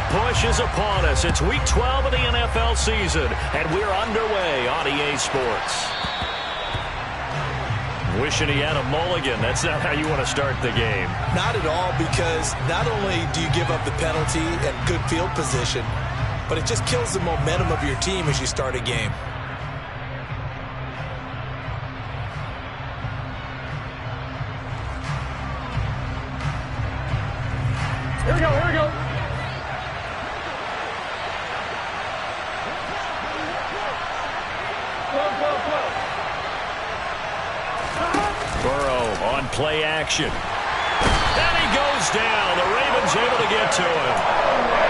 push is upon us. It's Week 12 of the NFL season, and we're underway on EA Sports. Wishing he had a mulligan. That's not how you want to start the game. Not at all, because not only do you give up the penalty and good field position, but it just kills the momentum of your team as you start a game. Here we go, here we go. Burrow on play action. And he goes down. The Ravens able to get to him.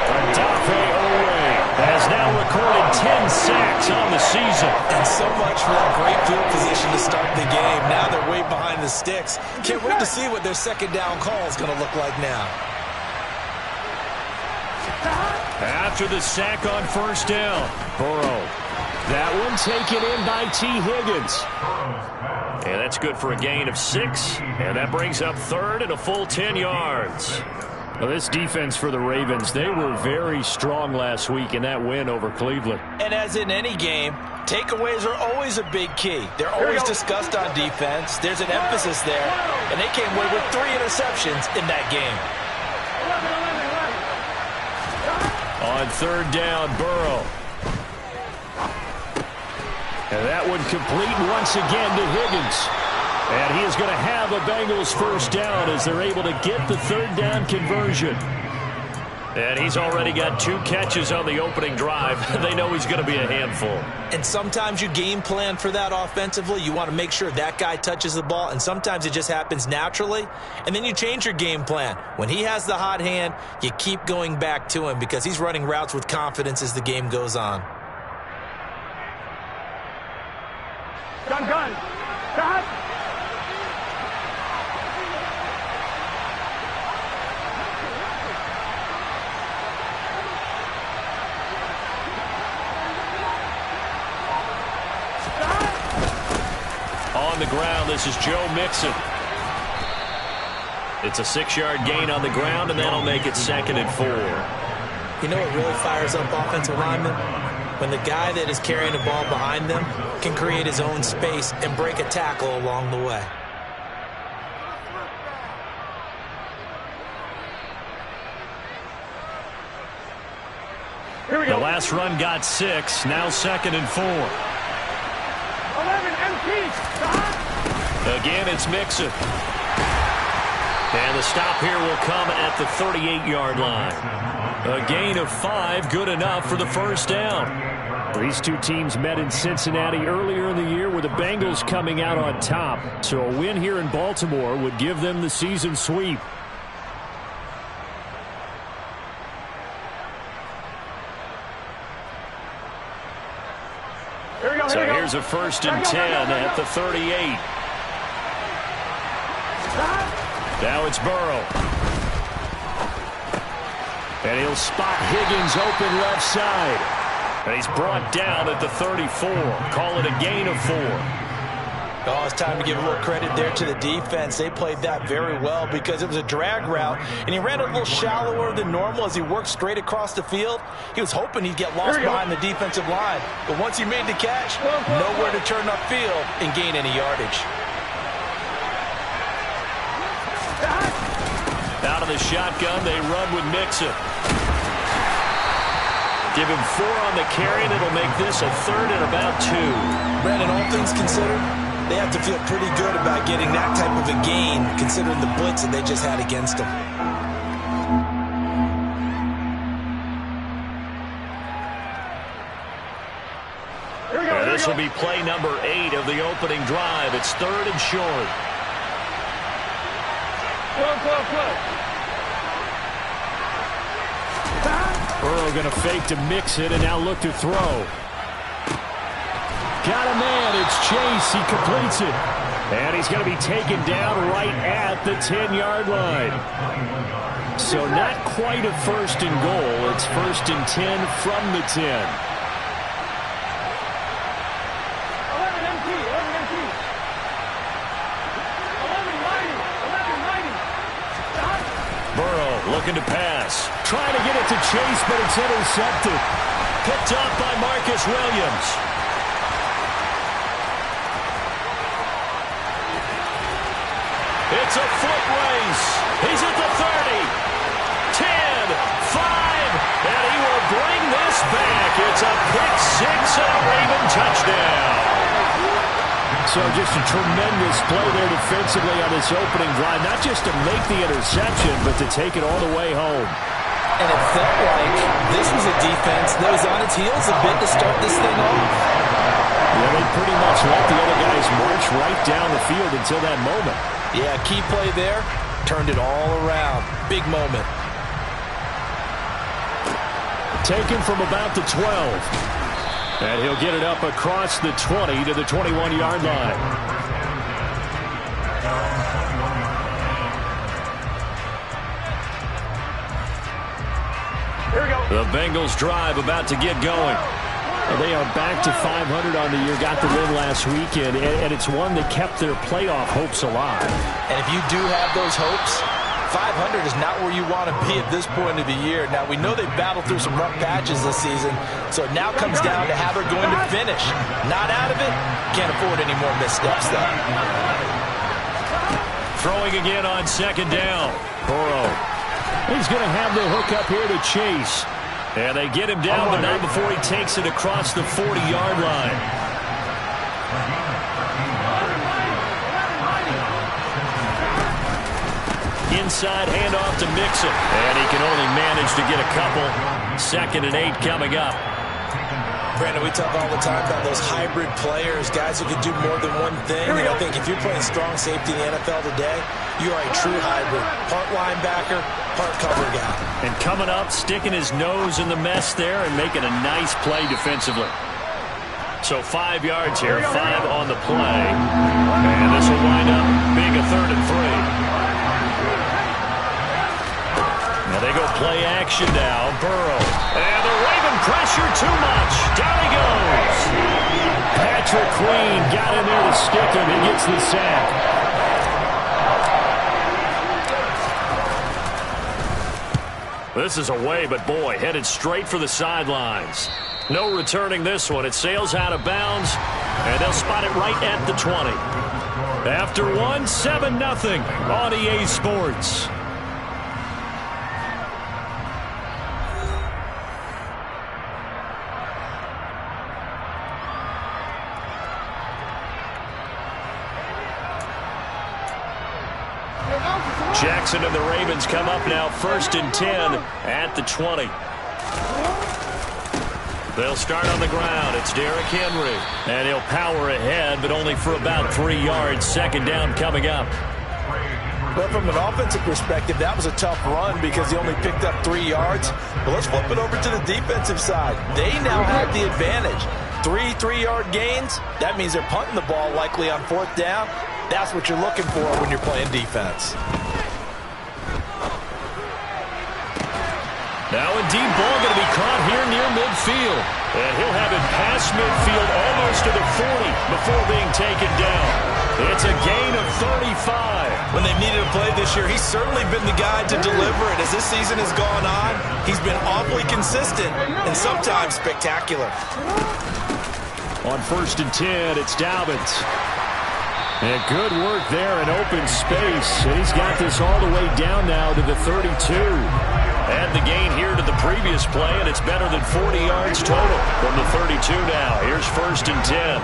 Odafe Oweh has now recorded 10 sacks on the season. And so much for that great field position to start the game. Now they're way behind the sticks. Can't wait to see what their second down call is going to look like now. After the sack on first down, Burrow. That one taken in by T. Higgins. And that's good for a gain of 6. And that brings up third and a full 10 yards. Well, this defense for the Ravens, they were very strong last week in that win over Cleveland. And as in any game, takeaways are always a big key. They're always discussed on defense. There's an emphasis there. And they came away with 3 interceptions in that game. On third down, Burrow. And that one complete once again to Higgins. And he is going to have a Bengals first down as they're able to get the third down conversion. And he's already got 2 catches on the opening drive. They know he's going to be a handful. And sometimes you game plan for that offensively. You want to make sure that guy touches the ball, and sometimes it just happens naturally. And then you change your game plan. When he has the hot hand, you keep going back to him because he's running routes with confidence as the game goes on. Gun. Got. On the ground, this is Joe Mixon. It's a 6-yard gain on the ground, and that'll make it 2nd and 4. You know what really fires up offensive linemen? When the guy that is carrying the ball behind them can create his own space and break a tackle along the way. Here we go. The last run got 6, now 2nd and 4. 11 MPs. Again, it's Mixon. And the stop here will come at the 38-yard line. A gain of 5, good enough for the first down. These two teams met in Cincinnati earlier in the year with the Bengals coming out on top. So a win here in Baltimore would give them the season sweep. So here's a 1st and 10 at the 38. Now it's Burrow. And he'll spot Higgins open left side. And he's brought down at the 34. Call it a gain of 4. Oh, it's time to give a little credit there to the defense. They played that very well because it was a drag route, and he ran a little shallower than normal as he worked straight across the field. He was hoping he'd get lost behind the defensive line. But once he made the catch, nowhere to turn upfield and gain any yardage. Out of the shotgun, they run with Mixon. Give him 4 on the carry, and it'll make this a 3rd and about 2. Brandon, all things considered, they have to feel pretty good about getting that type of a gain, considering the blitz that they just had against them. This will be play number 8 of the opening drive. It's 3rd and short. Burrow going to fake to Mixon and now look to throw. Got a man. It's Chase. He completes it. And he's going to be taken down right at the 10-yard line. So not quite a 1st and goal. It's 1st and 10 from the 10. Burrow looking to pass. Trying to get it to Chase, but it's intercepted. Picked up by Marcus Williams. It's a foot race. He's at the 30. 10, 5, and he will bring this back. It's a pick six and a Raven touchdown. So just a tremendous play there defensively on this opening drive. Not just to make the interception, but to take it all the way home. And it felt like this was a defense that was on its heels a bit to start this thing off. Yeah, they pretty much let the other guys march right down the field until that moment. Yeah, key play there. Turned it all around. Big moment. Taken from about the 12. And he'll get it up across the 20 to the 21-yard line. Here we go. The Bengals drive about to get going. They are back to 500 on the year, got the win last weekend, and it's one that kept their playoff hopes alive. And if you do have those hopes, 500 is not where you want to be at this point of the year. Now, we know they've battled through some rough patches this season, so it now comes down to how they're going to finish. Not out of it, can't afford any more missteps, though. Throwing again on second down. Burrow. He's going to have the hook up here to Chase. And they get him down, but not before he takes it across the 40-yard line. Inside handoff to Mixon. And he can only manage to get a couple. 2nd and 8 coming up. Brandon, we talk all the time about those hybrid players, guys who can do more than one thing. And I think if you're playing strong safety in the NFL today, you are a true hybrid. Part linebacker, part cover guy. And coming up, sticking his nose in the mess there and making a nice play defensively. So 5 yards here, 5 on the play. And this will wind up being a 3rd and 3. Now they go play action now. Burrow. And the Raven pressure too much. Down he goes. Patrick Queen got in there to stick him. He gets the sack. This is away, but boy, headed straight for the sidelines. No returning this one. It sails out of bounds, and they'll spot it right at the 20. After one, 7-0 on EA Sports. Jackson and the Ravens come up now, 1st and 10 at the 20. They'll start on the ground. It's Derrick Henry. And he'll power ahead, but only for about 3 yards. 2nd down coming up. Well, from an offensive perspective, that was a tough run because he only picked up 3 yards. But let's flip it over to the defensive side. They now have the advantage. 3 3-yard gains. That means they're punting the ball likely on 4th down. That's what you're looking for when you're playing defense. Now a deep ball going to be caught here near midfield. And he'll have it past midfield almost to the 40 before being taken down. It's a gain of 35. When they've needed a play this year, he's certainly been the guy to deliver it. As this season has gone on, he's been awfully consistent and sometimes spectacular. On 1st and 10, it's Dobbins. And good work there in open space. And he's got this all the way down now to the 32. Add the gain here to the previous play, and it's better than 40 yards total from the 32 now. Here's 1st and 10.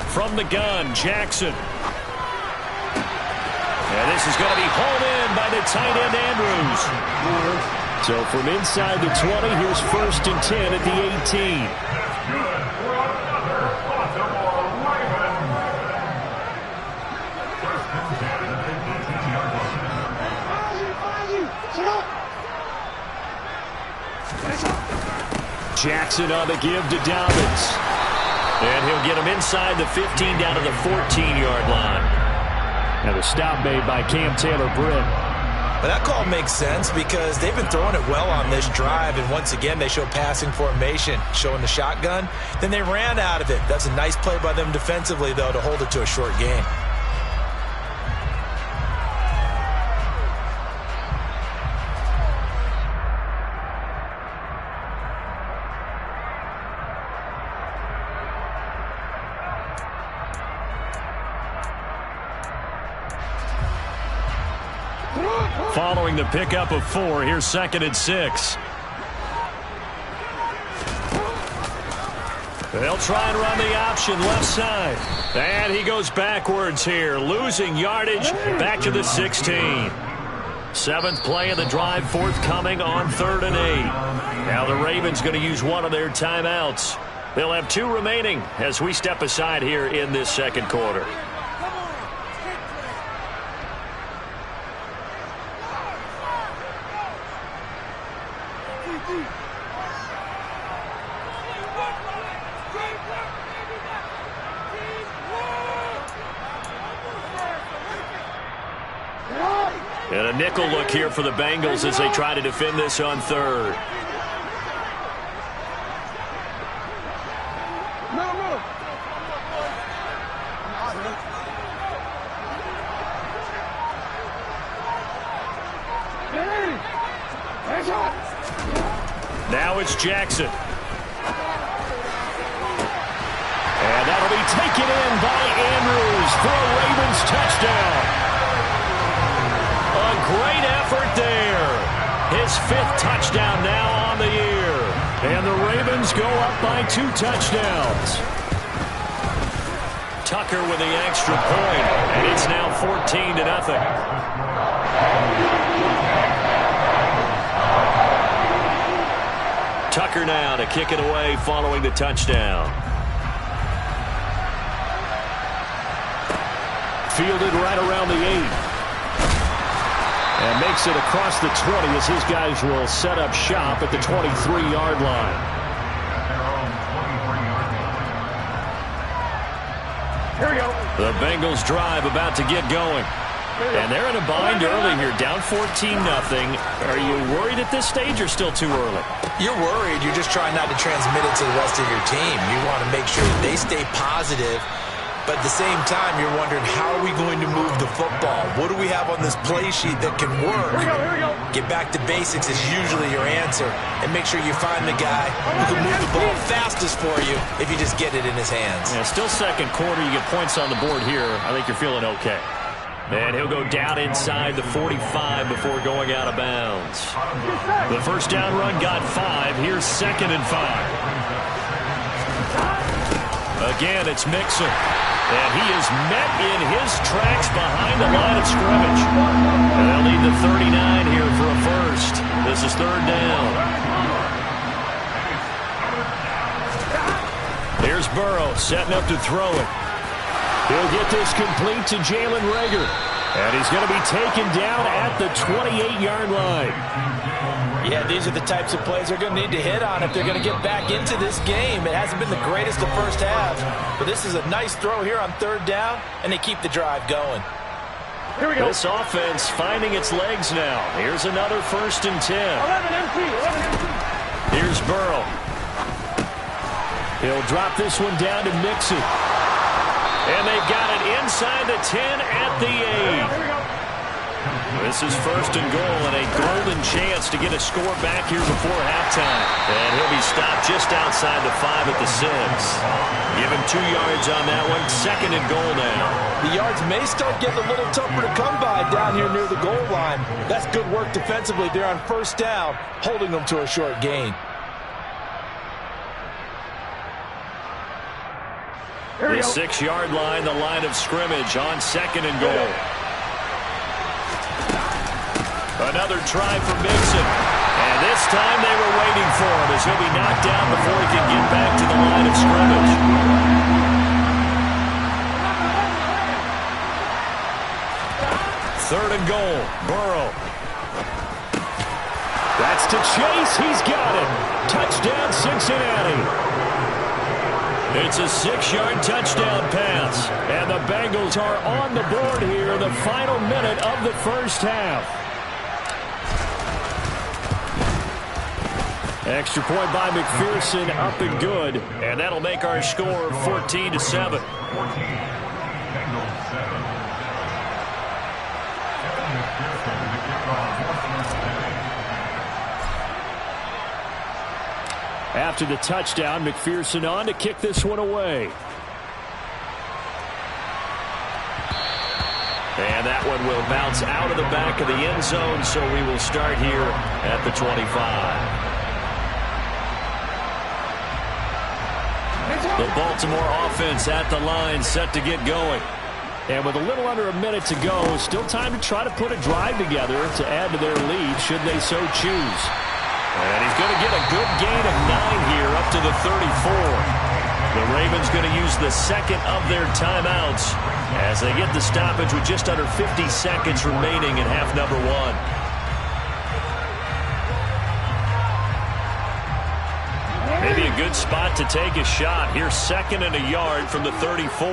From the gun, Jackson. And this is going to be hauled in by the tight end, Andrews. So from inside the 20, here's 1st and 10 at the 18. Jackson on the give to Dobbins. And he'll get him inside the 15 down to the 14-yard line. And a stop made by Cam Taylor-Britt. But that call makes sense because they've been throwing it well on this drive, and once again they show passing formation, showing the shotgun. Then they ran out of it. That's a nice play by them defensively, though, to hold it to a short gain. Following the pickup of 4, here's 2nd and 6. They'll try and run the option left side. And he goes backwards here, losing yardage back to the 16. 7th play of the drive forthcoming on 3rd and 8. Now the Ravens going to use one of their timeouts. They'll have 2 remaining as we step aside here in this 2nd quarter. And a nickel look here for the Bengals as they try to defend this on 3rd. Now it's Jackson. And that'll be taken in by Andrews for a Ravens touchdown. A great effort there. His 5th touchdown now on the year. And the Ravens go up by 2 touchdowns. Tucker with the extra point, and it's now 14-0. Tucker now to kick it away following the touchdown. Fielded right around the 8. And makes it across the 20 as his guys will set up shop at the 23-yard line. Here we go. The Bengals drive about to get going. And they're in a bind early here, down 14-0. Are you worried at this stage or still too early? You're worried. You're just trying not to transmit it to the rest of your team. You want to make sure that they stay positive. But at the same time, you're wondering, how are we going to move the football? What do we have on this play sheet that can work? Here we go. Get back to basics is usually your answer. And make sure you find the guy who can move the ball fastest for you if you just get it in his hands. Yeah, still 2nd quarter. You get points on the board here. I think you're feeling okay. And he'll go down inside the 45 before going out of bounds. The first down run got 5. Here's 2nd and 5. Again, it's Mixon. And he is met in his tracks behind the line of scrimmage. And they'll need the 39 here for a first. This is 3rd down. Here's Burrow setting up to throw it. He'll get this complete to Jalen Reagor. And he's going to be taken down at the 28-yard line. Yeah, these are the types of plays they're going to need to hit on if they're going to get back into this game. It hasn't been the greatest the first half, but this is a nice throw here on 3rd down, and they keep the drive going. Here we go. This offense finding its legs now. Here's another 1st and 10. 11 empty. Here's Burrow. He'll drop this one down to Mixon. And they've got it inside the 10 at the 8. This is 1st and goal and a golden chance to get a score back here before halftime. And he'll be stopped just outside the 5 at the 6. Give him 2 yards on that one. 2nd and goal now. The yards may start getting a little tougher to come by down here near the goal line. That's good work defensively there on 1st down, holding them to a short gain. The 6-yard line, the line of scrimmage on 2nd and goal. Another try for Mixon. And this time they were waiting for him as he'll be knocked down before he can get back to the line of scrimmage. 3rd and goal. Burrow. That's to Chase. He's got it. Touchdown, Cincinnati. It's a 6-yard touchdown pass. And the Bengals are on the board here in the final minute of the first half. Extra point by McPherson, up and good. And that'll make our score 14-7. After the touchdown, McPherson on to kick this one away. And that one will bounce out of the back of the end zone, so we will start here at the 25. The Baltimore offense at the line, set to get going. And with a little under a minute to go, still time to try to put a drive together to add to their lead, should they so choose. And he's going to get a good gain of 9 here up to the 34. The Ravens going to use the second of their timeouts as they get the stoppage with just under 50 seconds remaining in half number 1. Maybe a good spot to take a shot. Here's 2nd and a yard from the 34.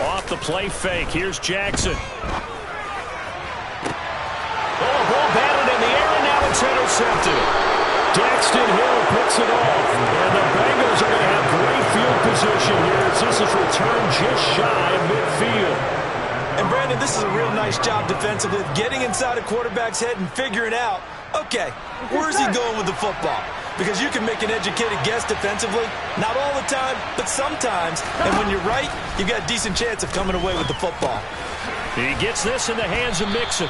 Off the play fake. Here's Jackson. Oh, ball batted in the air, and now it's intercepted. Daxton Hill picks it off. And the Bengals are going to have great field position here as this is returned just shy of midfield. And, Brandon, this is a real nice job defensively of getting inside a quarterback's head and figuring out, okay, where's he going with the football? Because you can make an educated guess defensively. Not all the time, but sometimes. And when you're right, you've got a decent chance of coming away with the football. He gets this in the hands of Mixon.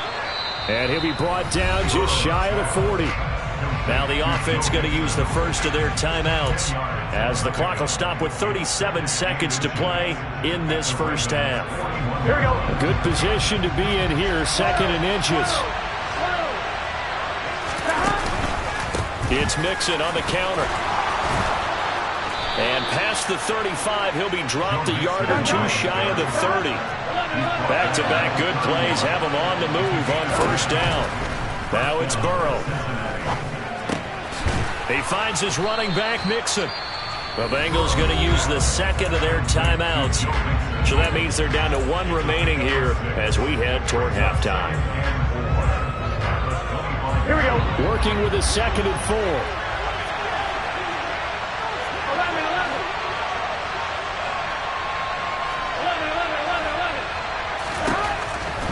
And he'll be brought down just shy of the 40. Now the offense going to use the first of their timeouts as the clock will stop with 37 seconds to play in this first half. Here we go. A good position to be in here, 2nd and inches. It's Mixon on the counter. And past the 35, he'll be dropped a yard or two shy of the 30. Back-to-back good plays have him on the move on first down. Now it's Burrow. He finds his running back, Mixon. The Bengals going to use the second of their timeouts. So that means they're down to 1 remaining here as we head toward halftime. Here we go. Working with a 2nd and 4. 11.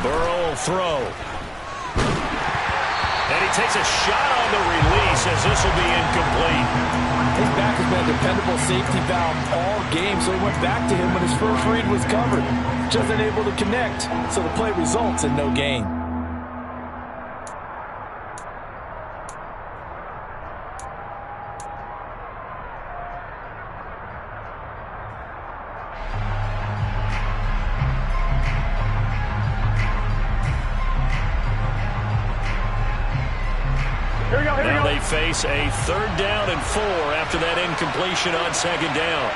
Burrow will throw. And he takes a shot on the release as this will be incomplete. His back has been a dependable safety valve all game, so he went back to him when his first read was covered. Just unable to connect, so the play results in no gain. Now they face a 3rd down and 4 after that incompletion on 2nd down.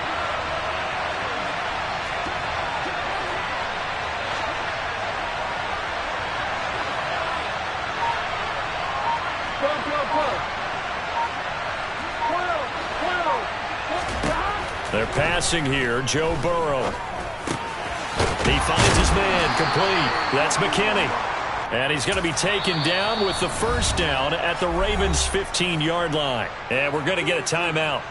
They're passing here. Joe Burrow. He finds his man complete. That's McKinney. And he's going to be taken down with the first down at the Ravens' 15-yard line. And we're going to get a timeout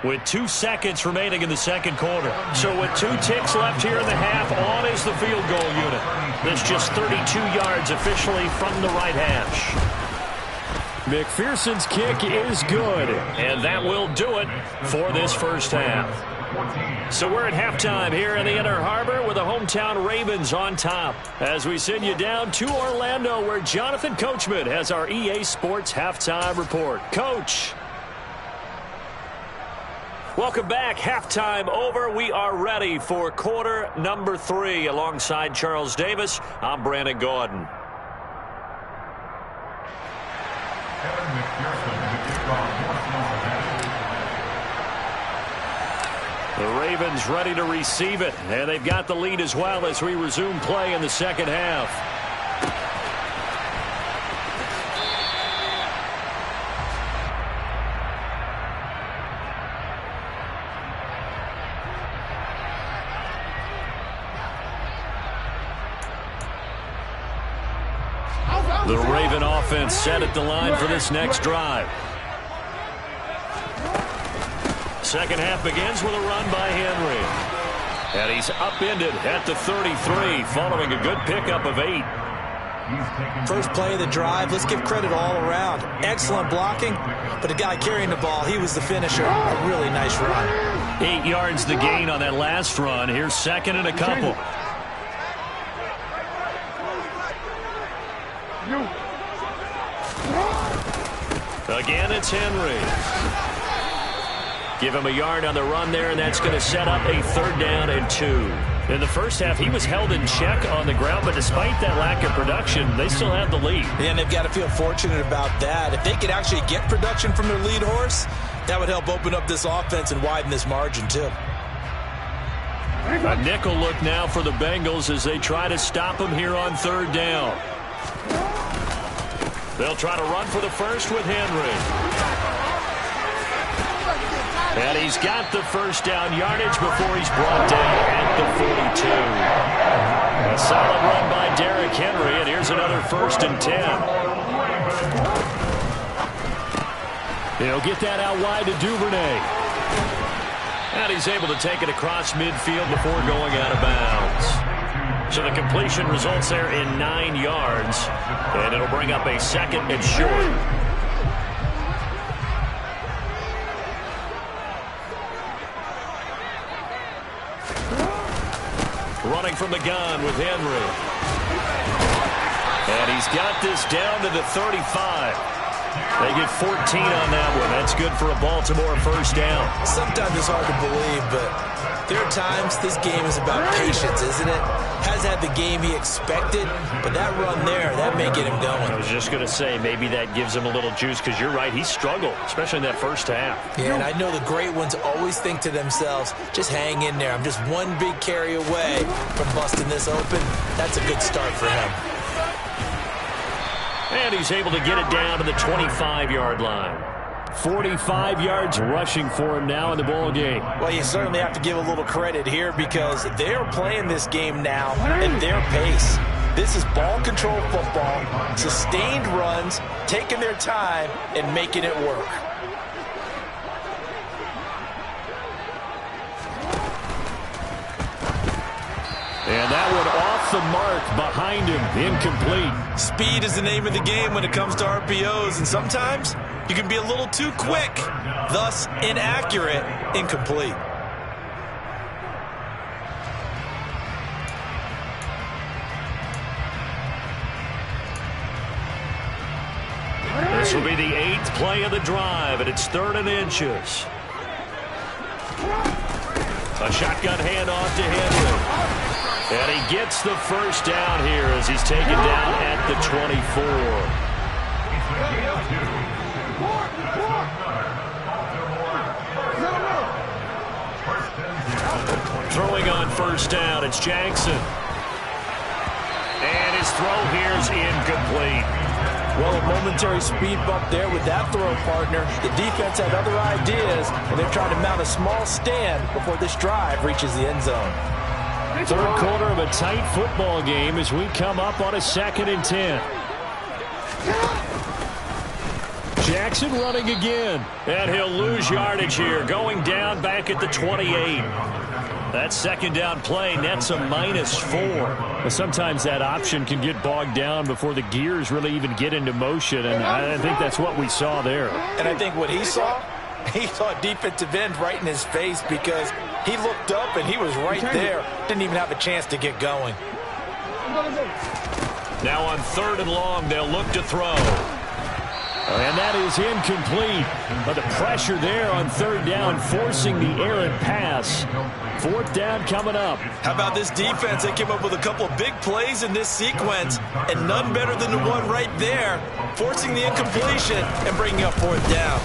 with 2 seconds remaining in the second quarter. So with 2 ticks left here in the half, on is the field goal unit. That's just 32 yards officially from the right hash. McPherson's kick is good, and that will do it for this first half. So we're at halftime here in the Inner Harbor with the hometown Ravens on top as we send you down to Orlando where Jonathan Coachman has our EA Sports halftime report. Coach. Welcome back. Halftime over. We are ready for quarter number 3 alongside Charles Davis. I'm Brandon Gaudin. The Ravens ready to receive it, and they've got the lead as well as we resume play in the second half. The Raven offense set at the line for this next drive. Second half begins with a run by Henry. And he's upended at the 33 following a good pickup of 8. First play of the drive, let's give credit all around. Excellent blocking, but the guy carrying the ball, he was the finisher. A really nice run. 8 yards the gain on that last run. Here's second and a couple. Again, it's Henry. Give him a yard on the run there, and that's going to set up a 3rd down and 2. In the first half, he was held in check on the ground, but despite that lack of production, they still have the lead. And they've got to feel fortunate about that. If they could actually get production from their lead horse, that would help open up this offense and widen this margin, too. A nickel look now for the Bengals as they try to stop him here on 3rd down. They'll try to run for the first with Henry. And he's got the first down yardage before he's brought down at the 42. A solid run by Derrick Henry, and here's another 1st and 10. He'll get that out wide to Duvernay. And he's able to take it across midfield before going out of bounds. So the completion results there in 9 yards, and it'll bring up a 2nd and short. Running from the gun with Henry. And he's got this down to the 35. They get 14 on that one. That's good for a Baltimore 1st down. Sometimes it's hard to believe, but there are times this game is about patience, isn't it? Has had the game he expected, but that run there, that may get him going. I was just going to say, maybe that gives him a little juice, because you're right, he struggled, especially in that first half. Yeah, and I know the great ones always think to themselves, just hang in there. I'm just one big carry away from busting this open. That's a good start for him. And he's able to get it down to the 25-yard line. 45 yards rushing for him now in the ball game. Well, you certainly have to give a little credit here because they're playing this game now at their pace. This is ball control football, sustained runs, taking their time and making it work. And that one off the mark behind him, incomplete. Speed is the name of the game when it comes to RPOs, and sometimes you can be a little too quick, thus inaccurate, incomplete. This will be the 8th play of the drive, and it's 3rd and inches. A shotgun handoff to Henry. And he gets the first down here as he's taken down at the 24. Throwing on first down, it's Jackson. And his throw here is incomplete. Well, a momentary speed bump there with that throw partner. The defense had other ideas, and they're trying to mount a small stand before this drive reaches the end zone. 3rd quarter of a tight football game as we come up on a 2nd and 10. Jackson running again. And he'll lose yardage here, going down back at the 28. That 2nd down play nets a -4. But sometimes that option can get bogged down before the gears really even get into motion, and I think that's what we saw there. And I think what he saw a defensive end right in his face because he looked up and he was right there. Didn't even have a chance to get going. Now on 3rd and long, they'll look to throw. And that is incomplete. But the pressure there on 3rd down, forcing the errant pass. 4th down coming up. How about this defense? They came up with a couple of big plays in this sequence, and none better than the one right there, forcing the incompletion and bringing up 4th down.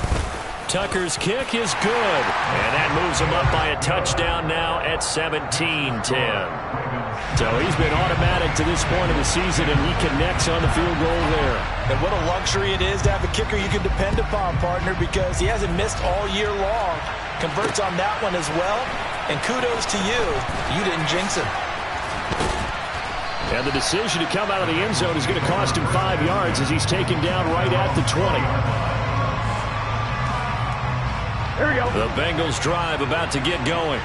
Tucker's kick is good. And that moves him up by a touchdown now at 17-10. So he's been automatic to this point of the season, and he connects on the field goal there. And what a luxury it is to have a kicker you can depend upon, partner, because he hasn't missed all year long. Converts on that one as well. And kudos to you. You didn't jinx him. And the decision to come out of the end zone is going to cost him 5 yards as he's taken down right at the 20. Here we go. The Bengals drive about to get going.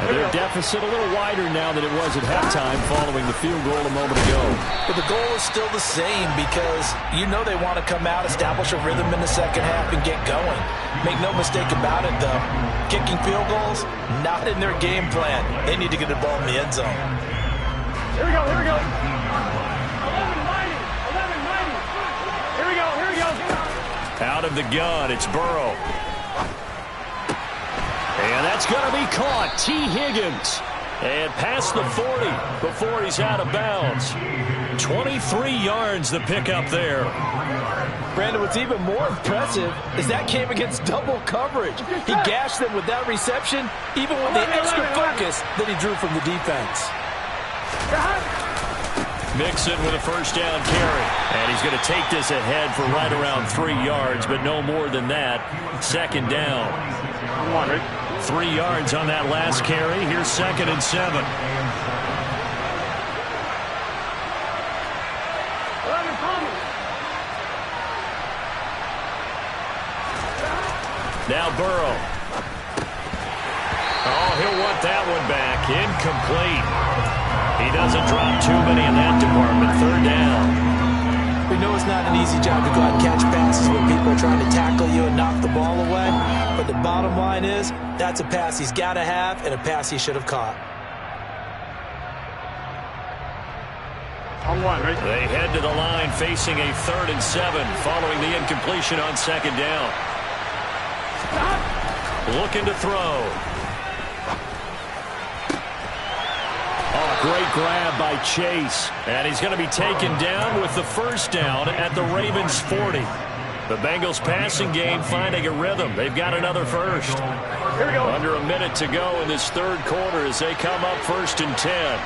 And their deficit a little wider now than it was at halftime following the field goal a moment ago. But the goal is still the same because you know they want to come out, establish a rhythm in the second half, and get going. Make no mistake about it, though. Kicking field goals, not in their game plan. They need to get the ball in the end zone. Here we go, here we go. 11-90, 11-90. Here we go, here we go. Out of the gun, it's Burrow. And that's going to be caught. T. Higgins. And past the 40 before he's out of bounds. 23 yards the pickup there. Brandon, what's even more impressive is that came against double coverage. He gashed them with that reception, even with the extra focus that he drew from the defense. Mixon with a first down carry. And he's going to take this ahead for right around 3 yards, but no more than that. Second down. 3 yards on that last carry. Here's 2nd and 7. Now Burrow. Oh, he'll want that one back. Incomplete. He doesn't drop too many in that department. 3rd down. We know it's not an easy job to go out and catch passes when people are trying to tackle you and knock the ball away. But the bottom line is, that's a pass he's got to have and a pass he should have caught. On one, right? They head to the line facing a 3rd and 7 following the incompletion on 2nd down. Looking to throw. Oh, great grab by Chase. And he's going to be taken down with the first down at the Ravens 40. The Bengals passing game finding a rhythm. They've got another first. Here we go. Under a minute to go in this 3rd quarter as they come up 1st and 10.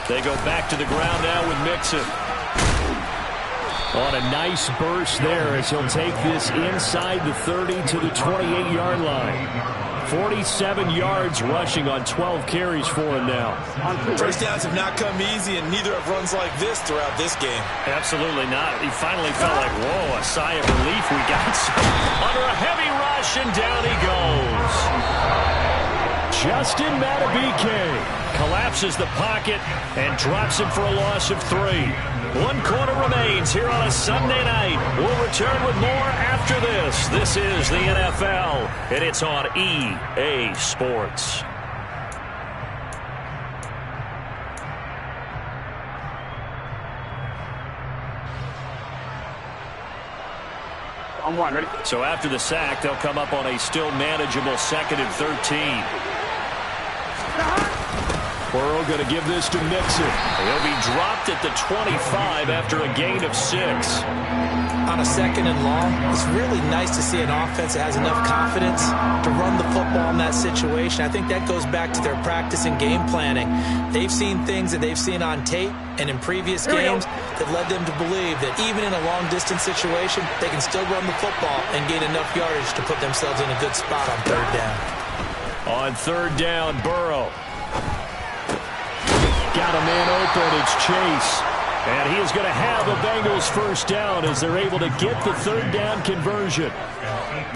They go back to the ground now with Mixon. On a nice burst there as he'll take this inside the 30 to the 28-yard line. 47 yards rushing on 12 carries for him now. First downs have not come easy, and neither have runs like this throughout this game. Absolutely not. He finally felt like, whoa, a sigh of relief. We got some under a heavy rush, and down he goes. Justin Madubuike collapses the pocket and drops him for a loss of 3. 1 quarter remains here on a Sunday night. We'll return with more after this. This is the NFL, and it's on EA Sports. On one, ready? So after the sack, they'll come up on a still manageable 2nd and 13. Burrow going to give this to Mixon. He'll be dropped at the 25 after a gain of 6. On a 2nd and long, it's really nice to see an offense that has enough confidence to run the football in that situation. I think that goes back to their practice and game planning. They've seen things that they've seen on tape and in previous games that led them to believe that even in a long-distance situation, they can still run the football and gain enough yardage to put themselves in a good spot on 3rd down. On 3rd down, Burrow. Got a man open, it's Chase. And he is going to have the Bengals first down as they're able to get the 3rd down conversion.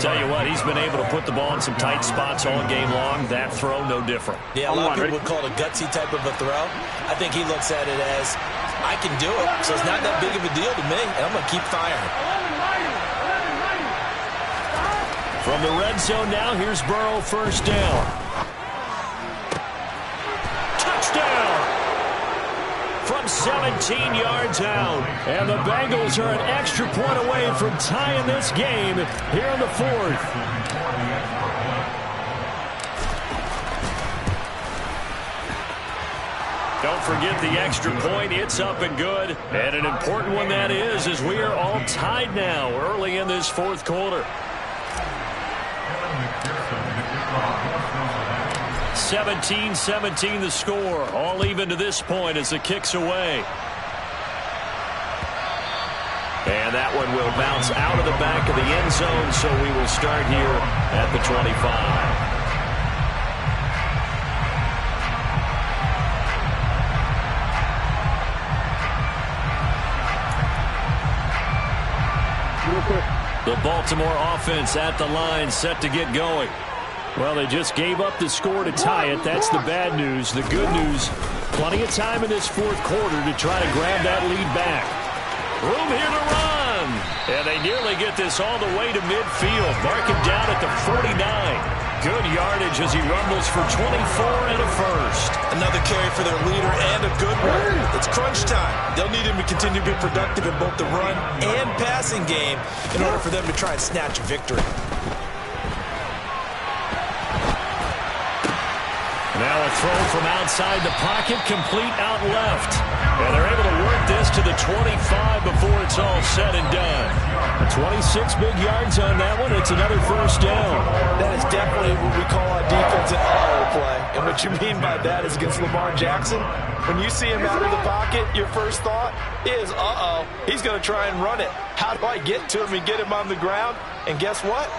Tell you what, he's been able to put the ball in some tight spots all game long. That throw, no different. Yeah, a lot of people would call it a gutsy type of a throw. I think he looks at it as, I can do it, so it's not that big of a deal to me, and I'm going to keep firing. From the red zone now, here's Burrow, first down. Touchdown! From 17 yards out. And the Bengals are an extra point away from tying this game here in the 4th. Don't forget the extra point. It's up and good. And an important one that is, as we are all tied now early in this 4th quarter. 17-17 the score. All even to this point as the kick's away. And that one will bounce out of the back of the end zone, so we will start here at the 25. The Baltimore offense at the line, set to get going. Well, they just gave up the score to tie it. That's the bad news. The good news, plenty of time in this fourth quarter to try to grab that lead back. Room here to run. And they nearly get this all the way to midfield. Mark him down at the 49. Good yardage as he rumbles for 24 and a first. Another carry for their leader and a good one. It's crunch time. They'll need him to continue to be productive in both the run and passing game in order for them to try and snatch a victory. Now a throw from outside the pocket, complete out left. And they're able to work this to the 25 before it's all said and done. 26 big yards on that one. It's another first down. That is definitely what we call on defense an uh-oh play. And what you mean by that is against Lamar Jackson, when you see him out of the pocket, your first thought is, uh-oh, he's going to try and run it. How do I get to him and get him on the ground? And guess what?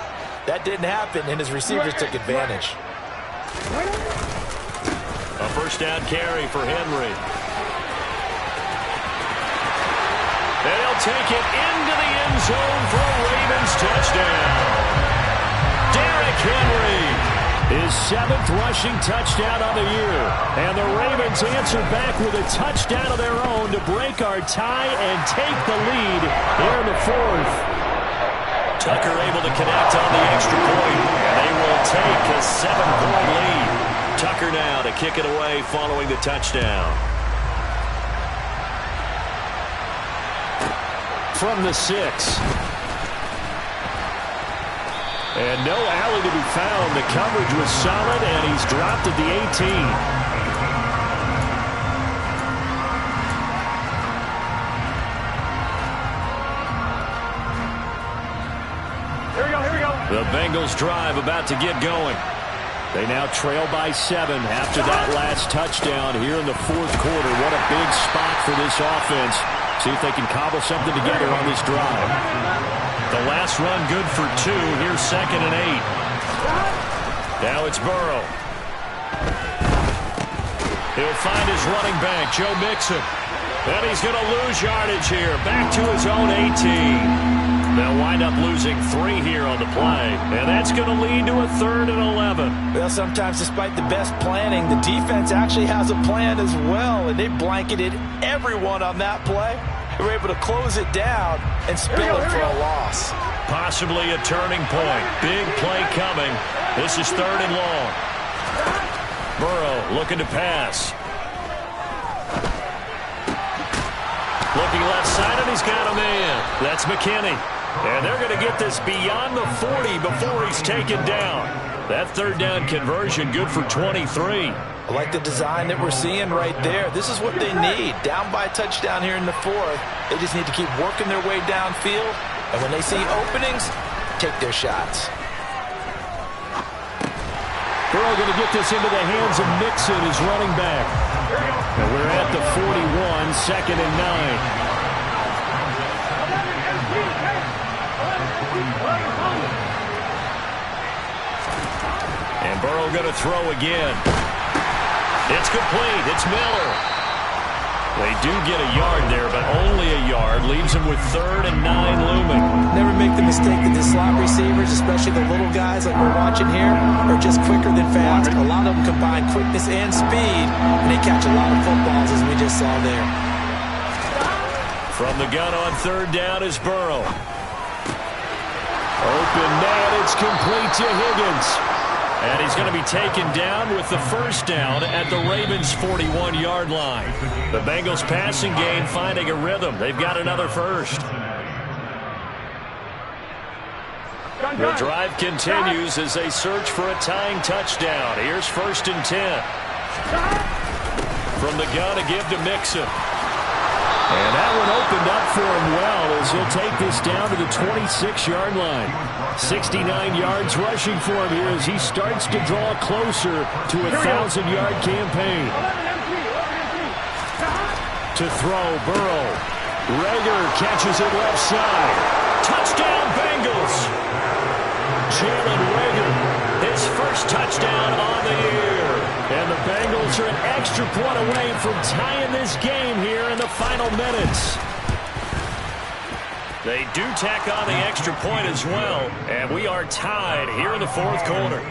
That didn't happen, and his receivers took advantage. A first down carry for Henry. They'll take it into the end zone for a Ravens touchdown. Derrick Henry, his 7th rushing touchdown of the year. And the Ravens answer back with a touchdown of their own to break our tie and take the lead here in the fourth. Tucker able to connect on the extra point. And they will take a 7-point lead. Tucker now to kick it away following the touchdown. From the 6. And no alley to be found. The coverage was solid, and he's dropped at the 18. Here we go, here we go. The Bengals drive about to get going. They now trail by 7 after that last touchdown here in the fourth quarter. What a big spot for this offense. See if they can cobble something together on this drive. The last run good for 2. Here's 2nd and 8. Now it's Burrow. He'll find his running back, Joe Mixon. And he's going to lose yardage here. Back to his own 18. They'll wind up losing 3 here on the play. And that's going to lead to a 3rd and 11. Well, sometimes despite the best planning, the defense actually has a plan as well. And they blanketed everyone on that play. They were able to close it down and spill it for a loss. Possibly a turning point. Big play coming. This is 3rd and long. Burrow looking to pass. Looking left side, and he's got a man. That's McKinney. And they're going to get this beyond the 40 before he's taken down. That 3rd down conversion good for 23. I like the design that we're seeing right there. This is what they need. Down by a touchdown here in the 4th. They just need to keep working their way downfield. And when they see openings, take their shots. Burrow going to get this into the hands of Mixon, his running back. And we're at the 41, 2nd and 9. And Burrow going to throw again. It's complete. It's Miller. They do get a yard there, but only a yard. Leaves them with 3rd and 9 looming. Never make the mistake that the slot receivers, especially the little guys like we're watching here, are just quicker than fast. A lot of them combine quickness and speed, and they catch a lot of footballs, as we just saw there. From the gun on 3rd down is Burrow. Open man, it's complete to Higgins. And he's going to be taken down with the first down at the Ravens' 41-yard line. The Bengals passing game finding a rhythm. They've got another first. The drive continues as they search for a tying touchdown. Here's 1st and 10. From the gun to give to Mixon. And that one opened up for him well as he'll take this down to the 26-yard line. 69 yards rushing for him here as he starts to draw closer to a 1,000-yard campaign. To throw, Burrow. Reagor catches it left side. Touchdown, Bengals! Jalen Reagor, his first touchdown on the year. And the Bengals are an extra point away from tying this game here in the final minutes. They do tack on the extra point as well, and we are tied here in the fourth quarter.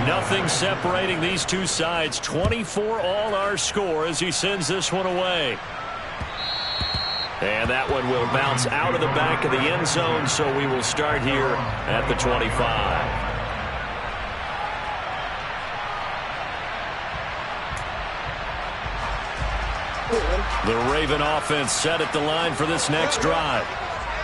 Nothing separating these two sides. 24 all our score as he sends this one away. And that one will bounce out of the back of the end zone, so we will start here at the 25. The Raven offense set at the line for this next drive.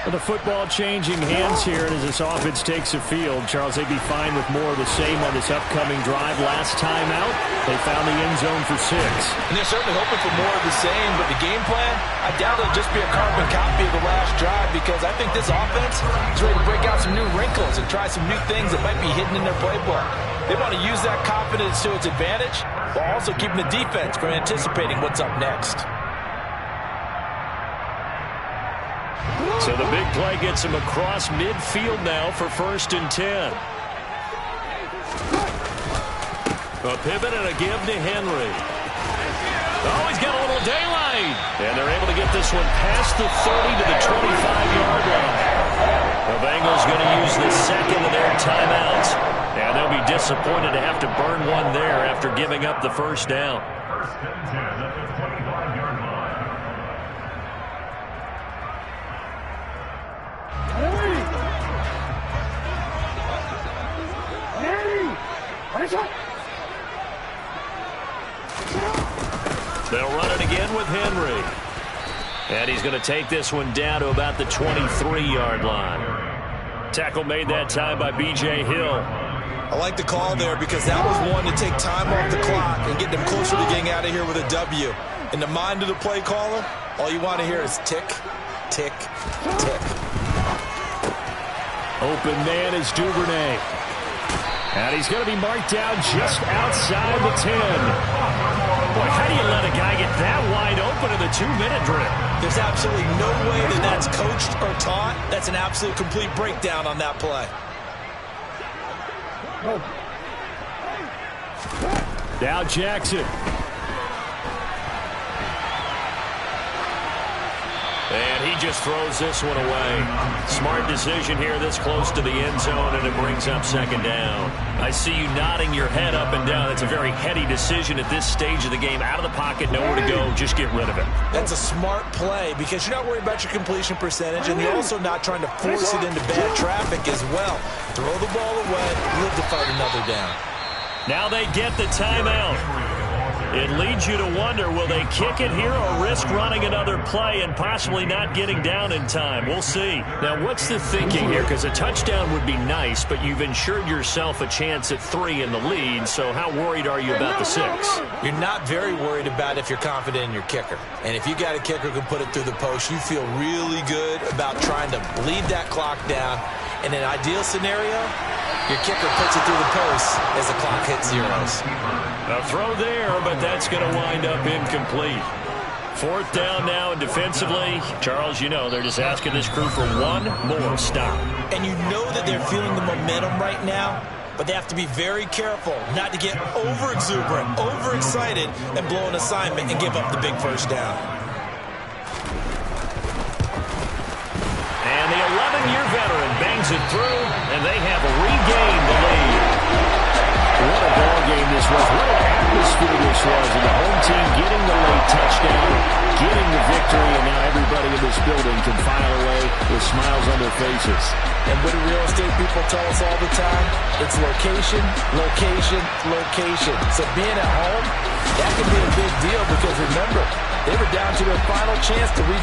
With the football changing hands here, and as this offense takes the field, Charles, they'd be fine with more of the same on this upcoming drive. Last time out, they found the end zone for 6. And they're certainly hoping for more of the same, but the game plan, I doubt it'll just be a carbon copy of the last drive, because I think this offense is ready to break out some new wrinkles and try some new things that might be hidden in their playbook. They want to use that confidence to its advantage, while also keeping the defense from anticipating what's up next. So the big play gets him across midfield now for 1st and 10. A pivot and a give to Henry. Oh, he's got a little daylight. And they're able to get this one past the 30 to the 25-yard line. The Bengals going to use the second of their timeouts. And they'll be disappointed to have to burn one there after giving up the first down. They'll run it again with Henry. And he's going to take this one down to about the 23-yard line. Tackle made that time by B.J. Hill. I like the call there because that was one to take time off the clock and get them closer to getting out of here with a W. In the mind of the play caller, all you want to hear is tick, tick, tick. Open man is Duvernay. And he's going to be marked down just outside the 10. Boy, how do you let a guy get that wide open in the 2-minute drill? There's absolutely no way that that's coached or taught. That's an absolute complete breakdown on that play. Now Jackson. And he just throws this one away. Smart decision here this close to the end zone, and it brings up 2nd down. I see you nodding your head up and down. That's a very heady decision at this stage of the game. Out of the pocket, nowhere to go. Just get rid of it. That's a smart play because you're not worried about your completion percentage, and you're also not trying to force it into bad traffic as well. Throw the ball away, live to fight another down. Now they get the timeout. It leads you to wonder, will they kick it here or risk running another play and possibly not getting down in time? We'll see. Now, what's the thinking here? Because a touchdown would be nice, but you've ensured yourself a chance at 3 in the lead, so how worried are you about the 6? You're not very worried about if you're confident in your kicker. And if you got a kicker who can put it through the post, you feel really good about trying to bleed that clock down. In an ideal scenario, your kicker puts it through the post as the clock hits zeros. A throw there, but that's going to wind up incomplete. 4th down now, and defensively, Charles, you know, they're just asking this crew for one more stop. And you know that they're feeling the momentum right now, but they have to be very careful not to get over-exuberant, over-excited, and blow an assignment and give up the big first down. And the 11-year veteran bangs it through, and they have regained the lead. What a ball game this was. What an atmosphere this was. And the home team getting the late touchdown, getting the victory, and now everybody in this building can file away with smiles on their faces. And what do real estate people tell us all the time? It's location, location, location. So being at home, that can be a big deal because remember, they were down to their final chance to retake